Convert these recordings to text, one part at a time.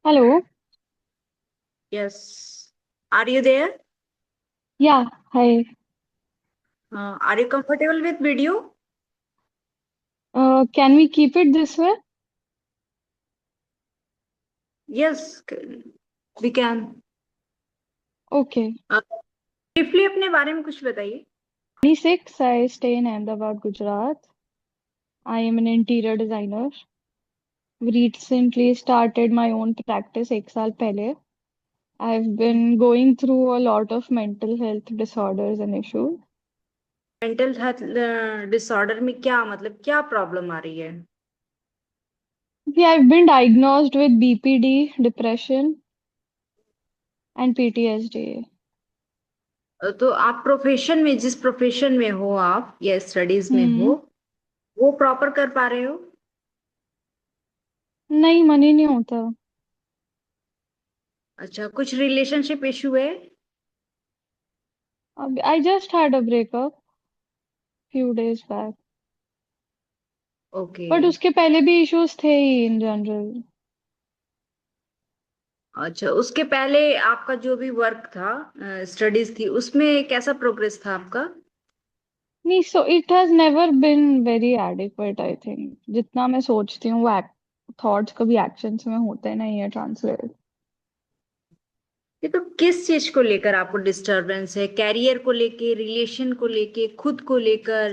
Hello. Yes. Are you there? Yeah, hi. Are you comfortable with video? Can we keep it this way? Yes, we can. Okay. Briefly अपने बारे में कुछ बताइए. 26, I stay in Ahmedabad, Gujarat. I am an interior designer. Recently started my own practice एक साल पहले. I've been going through a lot of mental health disorders and issues. Mental health disorder में क्या मतलब क्या प्रॉब्लम आ रही है? Yeah, I've been diagnosed with BPD, depression, and PTSD. तो आप प्रोफेशन में जिस प्रोफेशन में हो आप या स्टडीज में हो हम्म। वो प्रॉपर कर पा रहे हो? नहीं, मन ही नहीं होता. अच्छा, कुछ रिलेशनशिप इशू है? अब I just had a breakup few days back. Okay. But उसके पहले भी इश्यूज थे ही इन जनरल. अच्छा, उसके पहले आपका जो भी वर्क था, स्टडीज थी, उसमें कैसा प्रोग्रेस था आपका? नहीं, so it has never been very adequate I think. जितना मैं सोचती हूँ वो थॉट्स कभी एक्शंस में होते नहीं है ट्रांसलेट. ये तो किस चीज को लेकर आपको डिस्टरबेंस है? कैरियर को लेके, रिलेशन को लेके, खुद को लेकर?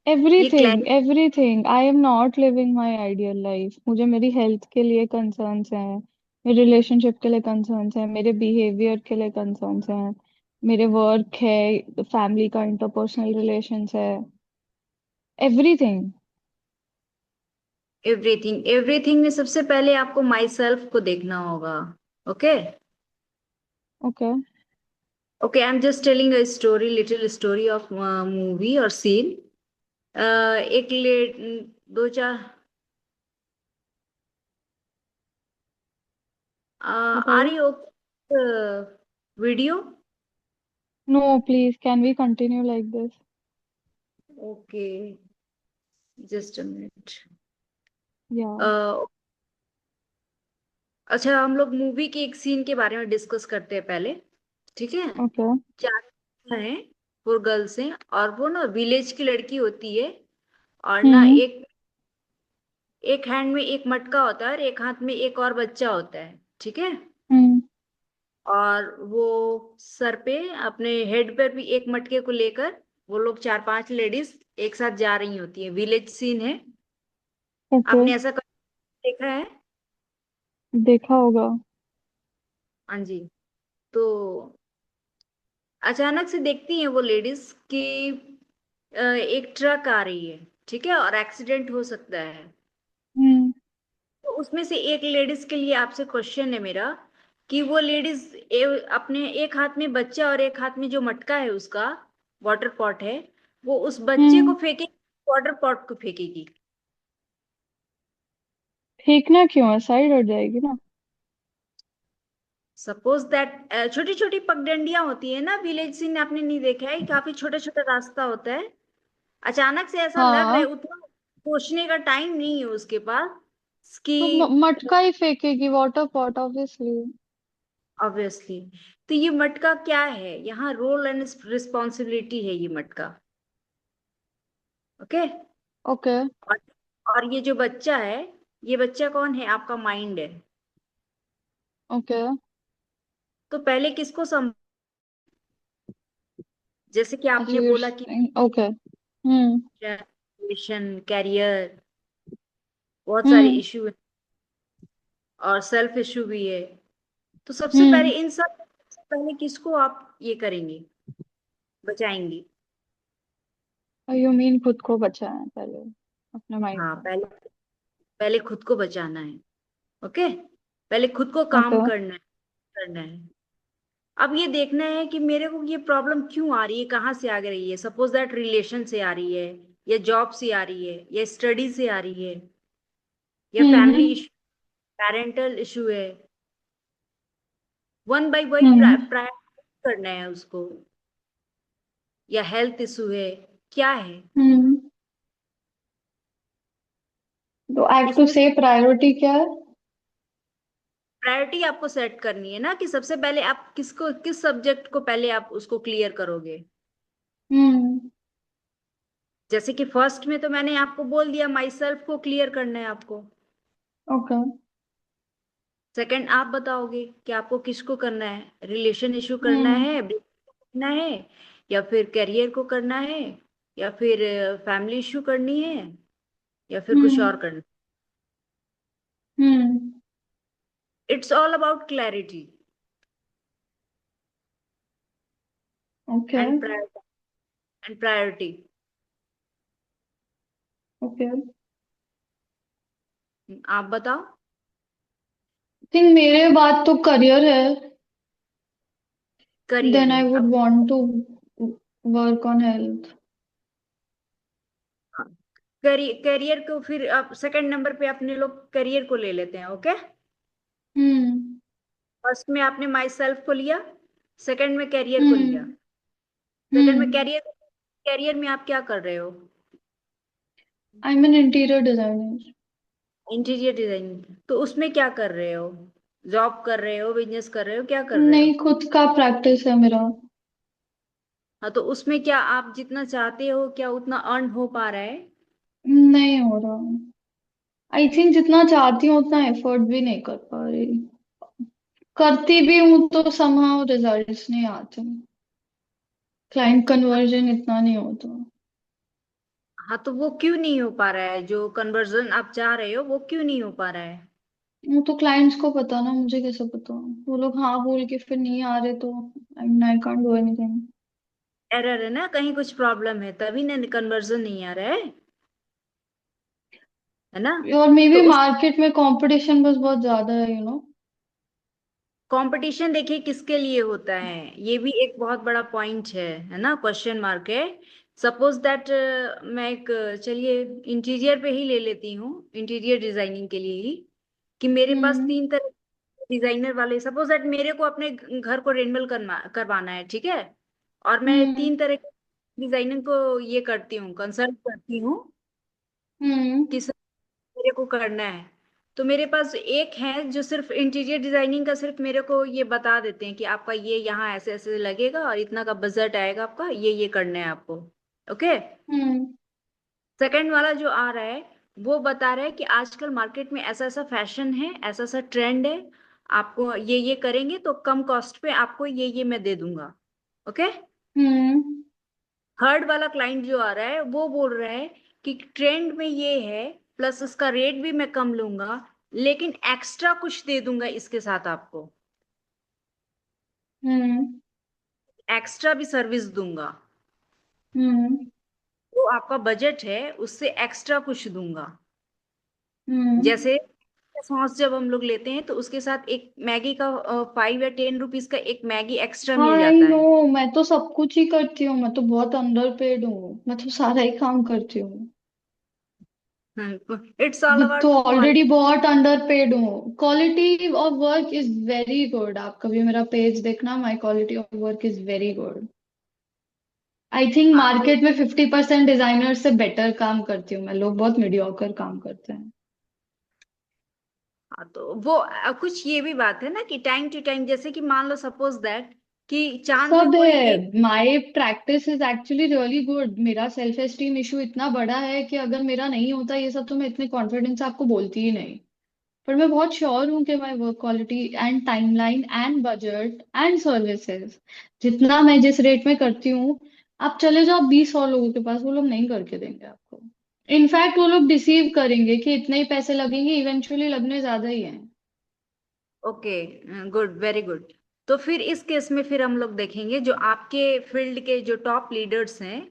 ये everything clarity. Everything. I am not living my ideal life. मुझे मेरी हेल्थ के लिए कंसर्न्स हैं. मेरे रिलेशनशिप के लिए कंसर्न्स हैं. मेरे बिहेवियर के लिए कंसर्न्स हैं. मेरे वर्क है. फैमिली का इंटरपर्सनल रिलेशंस है. एवरीथिंग. एवरीथिंग एवरीथिंग में सबसे पहले आपको माई सेल्फ को देखना होगा. Okay. Okay. Okay, I am just telling a story, little story of movie और सीन. एक ले दो चार आ बताइए. रही हो video? No please, can we continue like this? Okay, just a minute. Yeah. अच्छा, हम लोग मूवी के एक सीन के बारे में डिस्कस करते हैं पहले. ठीक है. ओके. चार हैं, फोर गर्ल्स हैं, और वो ना विलेज की लड़की होती है. और ना हम्म. एक एक हैंड में एक मटका होता है और एक हाथ में एक और बच्चा होता है. ठीक है. हम्म. और वो सर पे, अपने हेड पर भी एक मटके को लेकर वो लोग चार पांच लेडीज एक साथ जा रही होती है. विलेज सीन है. ओके. आपने ऐसा कभी देखा है? देखा होगा. हाँ जी. तो अचानक से देखती हैं वो लेडीज कि एक ट्रक आ रही है. ठीक है, और एक्सीडेंट हो सकता है. हम्म. तो उसमें से एक लेडीज के लिए आपसे क्वेश्चन है मेरा, कि वो लेडीज अपने एक हाथ में बच्चा और एक हाथ में जो मटका है उसका, वाटर पॉट है, वो उस बच्चे को हम्म. फेंकेगी, वाटर पॉट को फेंकेगी? फेंकना क्यों है? साइड हट जाएगी ना. सपोज दैट छोटी छोटी पगडंडियां होती है ना विलेज सीन, आपने नहीं देखा है? काफी छोटा छोटा रास्ता होता है. अचानक से ऐसा लग रहा है, हाँ. उतना सोचने का टाइम नहीं है उसके पास कि तो मटका ही फेंकेगी, वाटर पॉट ऑब्वियसली. ऑब्वियसली. तो ये मटका क्या है? यहाँ रोल एंड रिस्पॉन्सिबिलिटी है ये मटका. ओके. ओके. और और ये जो बच्चा है, ये बच्चा कौन है? आपका माइंड है. ओके. तो पहले किसको जैसे कि अच्छा, आपने यू. बोला कि ओके. हम्म. कैरियर, बहुत सारे हम्म. इशू है, और सेल्फ इशू भी है. तो सबसे पहले हम्म. इन सब से पहले किसको आप ये करेंगे, बचाएंगे? यू मीन खुद को बचाना पहले, अपने माइंड हाँ, को. पहले पहले खुद को बचाना है. ओके. पहले खुद को काम ओके. करना है. अब ये देखना है कि मेरे को ये प्रॉब्लम क्यों आ रही है, कहाँ से आ रही है. सपोज दैट रिलेशन से आ रही है, या जॉब से आ रही है, या स्टडी से आ रही है, या family hmm. Issue, parental issue है. One by one hmm. Prioritize करना है उसको. या हेल्थ इशू है, क्या है हम्म. तो एक्ट टू उसमें से? से प्रायोरिटी क्या है? प्रायोरिटी आपको सेट करनी है ना, कि सबसे पहले आप किसको, किस सब्जेक्ट को पहले आप उसको क्लियर करोगे। हम्म। जैसे कि फर्स्ट में तो मैंने आपको बोल दिया, माई सेल्फ को क्लियर करना है आपको। ओके। सेकंड आप बताओगे कि आपको किसको करना है, रिलेशन इशू करना हम्म। है, breakup करना है, या फिर करियर को करना है, या फिर फैमिली इशू करनी है, या फिर कुछ और हम्म। करना। Hmm. It's all about clarity okay. And priority. Okay. आप बताओ। थिंक मेरे बाद तो करियर है। करियर देन है आई वुड अब। Want to work on health. Career को फिर आप सेकंड नंबर पे अपने लोग करियर को ले लेते हैं, ओके। हम्म। फर्स्ट में आपने माई सेल्फ को लिया, सेकंड में करियर को लिया। हम्म। सेकंड में हम्म। करियर, करियर में आप क्या कर रहे हो। I am an interior designer. Interior designing, तो उसमें क्या कर रहे हो, जॉब कर रहे हो, बिजनेस कर रहे हो, क्या कर रहे हो। नहीं, खुद का प्रैक्टिस है मेरा। हाँ, तो उसमें क्या आप जितना चाहते हो क्या उतना अर्न हो पा रहा है। नहीं हो रहा। आई थिंक जितना चाहती हूँ उतना एफर्ट भी नहीं कर पा रही। करती भी हूँ तो समहाउ रिजल्ट्स नहीं आते। क्लाइंट कन्वर्जन इतना नहीं होता। हाँ, तो वो क्यों नहीं हो पा रहा है, जो कन्वर्जन आप चाह रहे हो वो क्यों नहीं हो पा रहा है। वो तो क्लाइंट्स को पता ना, मुझे कैसे पता। वो लोग हाँ बोल के फिर नहीं आ रहे तो I can't do anything. Error है ना, कहीं कुछ प्रॉब्लम है तभी ना कन्वर्जन नहीं आ रहा है ना। और मे तो बी उस मार्केट में कंपटीशन बस बहुत ज्यादा है, कंपटीशन देखिए किसके लिए होता है, ये भी एक बहुत बड़ा पॉइंट है ना, क्वेश्चन मार्क है। सपोज दैट मैं एक चलिए इंटीरियर पे ही ले लेती हूँ, इंटीरियर डिजाइनिंग के लिए ही, कि मेरे पास हम्म। तीन तरह डिजाइनर वाले, सपोज दैट मेरे को अपने घर को रेनबल करवाना है, ठीक है। और मैं हम्म। तीन तरह के डिजाइनर को ये करती हूँ, कंसल्ट करती हूँ हम्म। कि सर मेरे को करना है। तो मेरे पास एक है जो सिर्फ इंटीरियर डिजाइनिंग का सिर्फ मेरे को ये बता देते हैं कि आपका ये यहाँ ऐसे ऐसे लगेगा और इतना का बजट आएगा आपका, ये करना है आपको, ओके। हम्म। सेकंड वाला जो आ रहा है वो बता रहा है कि आजकल मार्केट में ऐसा ऐसा फैशन है, ऐसा ऐसा ट्रेंड है, आपको ये करेंगे तो कम कॉस्ट पे आपको ये मैं दे दूंगा, ओके। हम्म। थर्ड वाला क्लाइंट जो आ रहा है वो बोल रहा है कि ट्रेंड में ये है, प्लस इसका रेट भी मैं कम लूंगा, लेकिन एक्स्ट्रा कुछ दे दूंगा इसके साथ आपको, हम्म। एक्स्ट्रा भी सर्विस दूंगा। हम्म। तो आपका बजट है उससे एक्स्ट्रा कुछ दूंगा। हम्म। जैसे सॉस जब हम लोग लेते हैं तो उसके साथ एक मैगी का 5 या 10 रुपीज का एक मैगी एक्स्ट्रा हाँ मिल आई जाता नो। है। मैं तो सब कुछ ही करती हूँ, मैं तो बहुत अंडर पेड हूँ, मैं तो सारा ही काम करती हूँ। इट्स ऑल मैं तो अबाउट ऑलरेडी क्वालिटी। बहुत अंडर पेड हूँ। Quality of work is very good. आप कभी मेरा पेज देखना, my quality of work is very good. I think हाँ तो मार्केट में 50% डिजाइनर से बेटर काम करती हूँ मैं। लोग बहुत मीडियोकर काम करते हैं। हाँ तो वो कुछ ये भी बात है ना कि टाइम टू टाइम, जैसे कि मान लो सपोज दैट कि चांद पे सब कोई एक। है। My practice is actually really good. मेरा सेल्फ एस्टीम इशू इतना बड़ा है कि अगर मेरा नहीं होता ये सब तो मैं इतने कॉन्फिडेंस से आपको बोलती ही नहीं। पर मैं बहुत श्योर हूँ कि my work quality and timeline and budget and services, जितना मैं जिस रेट में करती हूँ, आप चले जाओ 20 और लोगों के पास, वो लोग नहीं करके देंगे आपको। इनफैक्ट वो लोग डिसीव करेंगे कि इतने ही पैसे लगेंगे, इवेंचुअली लगने ज्यादा ही हैं। Okay, good, very good. तो फिर इस केस में फिर हम लोग देखेंगे जो आपके फील्ड के जो टॉप लीडर्स हैं,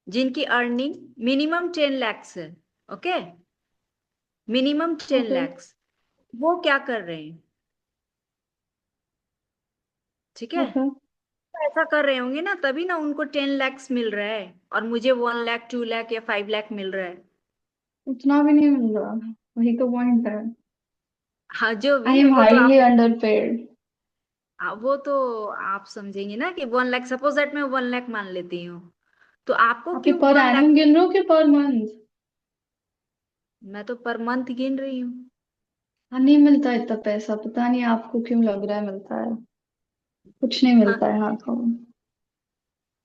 जिनकी अर्निंग मिनिमम 10 lakhs है, okay, minimum ten okay. Lakhs वो क्या कर रहे हैं, ठीक है। ओके। तो ऐसा कर रहे होंगे ना तभी ना उनको 10 lakhs मिल रहा है, और मुझे 1 लाख 2 लाख या 5 लाख मिल रहा है। उतना भी नहीं मिल रहा। वही तो पॉइंट है। हाँ, जो आई भी एम वो तो हाईली आप, अंडर पेड। वो तो आप समझेंगे ना कि 1 लाख, सपोज दैट मैं 1 लाख मान लेती हूँ, तो आपको आप ये क्यों पर 1 लाख। एनम गिन रहे हो कि पर मंथ? मैं तो पर मंथ गिन रही हूँ। हाँ, नहीं मिलता इतना पैसा, पता नहीं आपको क्यों लग रहा है मिलता है। कुछ नहीं मिलता है हाथों में।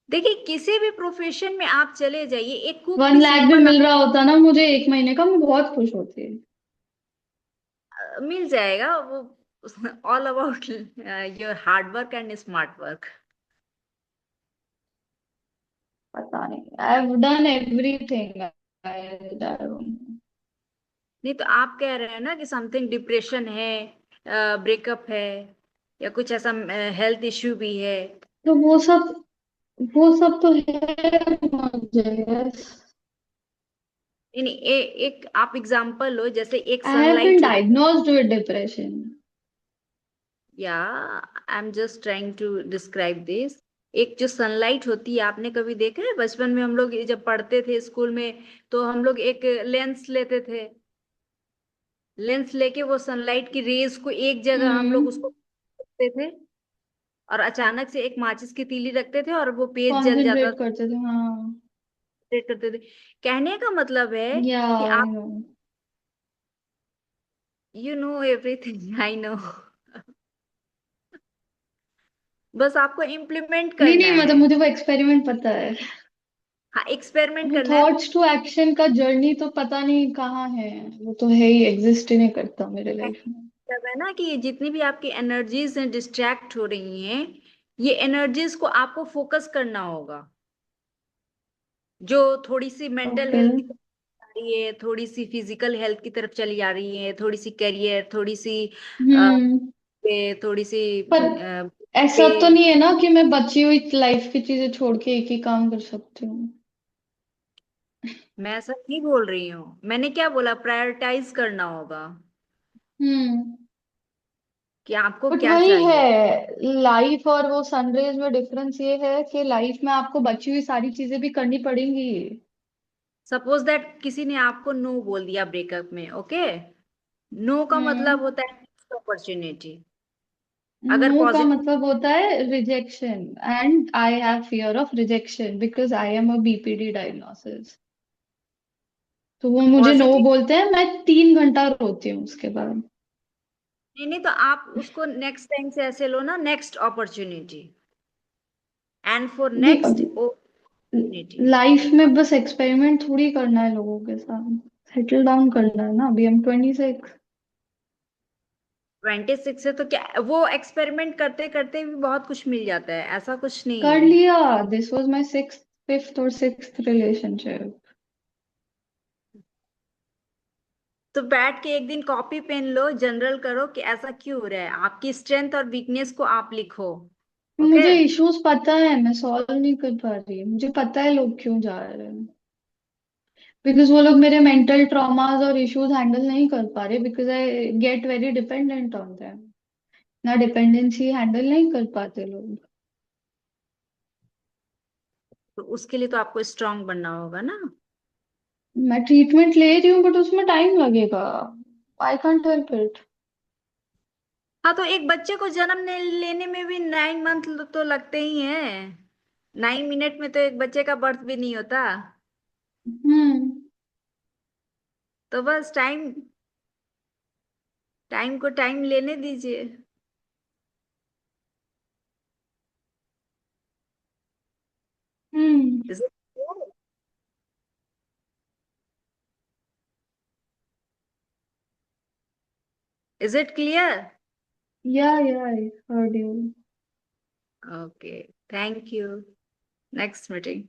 देखिए किसी भी प्रोफेशन में आप चले जाइए, एक कुक वन भी लाख भी सिंपल मिल रहा होता ना मुझे एक महीने का, मैं बहुत खुश होती। मिल जाएगा वो। All about your hard work and smart work. पता नहीं, आई हैव डन एवरीथिंग। आई नहीं तो आप कह रहे हैं ना कि समथिंग डिप्रेशन है, ब्रेकअप है, या कुछ ऐसा हेल्थ इश्यू भी है। तो वो सब तो है मुझे, यस। नहीं नहीं, एक आप एग्जांपल लो, जैसे एक आई हैव बीन सनलाइट होती। Diagnosed with depression. या I am just trying to describe this. एक जो सनलाइट होती है, आपने कभी देखा है बचपन में हम लोग ये जब पढ़ते थे स्कूल में, तो हम लोग एक लेंस लेते थे। लेंस लेके वो सनलाइट की रेज को एक जगह हम लोग उसको हम्म। रखते थे, और अचानक से एक माचिस की तीली रखते थे और वो पेज जल जाता कॉन्सेंट्रेट था। करते थे, हाँ। करते थे। कहने का मतलब है या कि आई आप, no. You know everything I know. बस आपको इम्प्लीमेंट नहीं करना नहीं, मतलब है। मुझे वो एक्सपेरिमेंट पता है। हाँ, एक्सपेरिमेंट वो करना है। थॉट्स टू एक्शन का जर्नी तो पता नहीं कहाँ है। वो तो है ही, एग्जिस्ट ही नहीं करता मेरे लाइफ में। मतलब है ना कि ये जितनी भी आपकी एनर्जीज हैं डिस्ट्रैक्ट हो रही हैं, ये एनर्जीज को आपको फोकस करना होगा। जो थोड़ी सी मेंटल ओके। हेल्थ की तरफ जा रही है, थोड़ी सी फिजिकल हेल्थ की तरफ चली जा रही है, थोड़ी सी करियर, थोड़ी सी अ, हम्म। थोड़ी सी पर पे। ऐसा तो नहीं है ना कि मैं बची हुई लाइफ की चीजें छोड़ के एक ही काम कर सकती हूँ। मैं ऐसा नहीं बोल रही हूँ, मैंने क्या बोला, प्रायोरिटाइज करना होगा हम्म। कि आपको बट क्या वही चाहिए। है, लाइफ और वो सनरेज में डिफरेंस ये है कि लाइफ में आपको बची हुई सारी चीजें भी करनी पड़ेंगी। सपोज दैट किसी ने आपको नो बोल दिया ब्रेकअप में, ओके। नो का मतलब हम्म। होता है अपॉर्चुनिटी। अगर नो का पॉजिटिव, मतलब होता है rejection, and I have fear of rejection because I am a BPD diagnosis. तो वो मुझे नो पॉजिटिव, बोलते हैं, मैं 3 घंटा रोती हूँ उसके बाद। नहीं नहीं, तो आप उसको नेक्स्ट टाइम से ऐसे लो ना, next opportunity, and for next opportunity. Life में बस एक्सपेरिमेंट थोड़ी करना है लोगों के साथ, सेटल डाउन करना है ना, अभी हम 26। 26 से तो क्या, वो एक्सपेरिमेंट करते करते भी बहुत कुछ मिल जाता है, ऐसा कुछ नहीं कर है। लिया। This was my sixth, fifth और सिक्स्थ रिलेशनशिप। तो बैठ के एक दिन कॉपी पेन लो, जनरल करो कि ऐसा क्यों हो रहा है, आपकी स्ट्रेंथ और वीकनेस को आप लिखो। ओके। मुझे इश्यूज पता है, मैं सॉल्व नहीं कर पा रही, मुझे पता है लोग क्यों जा रहे हैं। बिकॉज वो लोग मेरे मेंटल ट्रॉमास और इश्यूज हैंडल नहीं कर पा रहे, because I get very dependent on them. ना डिपेंडेंसी हैंडल नहीं कर पाते लोग। तो उसके लिए तो आपको स्ट्रांग बनना होगा ना। मैं ट्रीटमेंट ले रही हूँ बट उसमें टाइम लगेगा। I can't help it. हाँ, तो एक बच्चे को जन्म लेने में भी 9 मंथ तो लगते ही हैं। 9 मिनट में तो एक बच्चे का बर्थ भी नहीं होता। हम्म। तो बस टाइम, टाइम को टाइम लेने दीजिए। हम्म। Is it clear? या I heard you. Okay, thank you. Next meeting.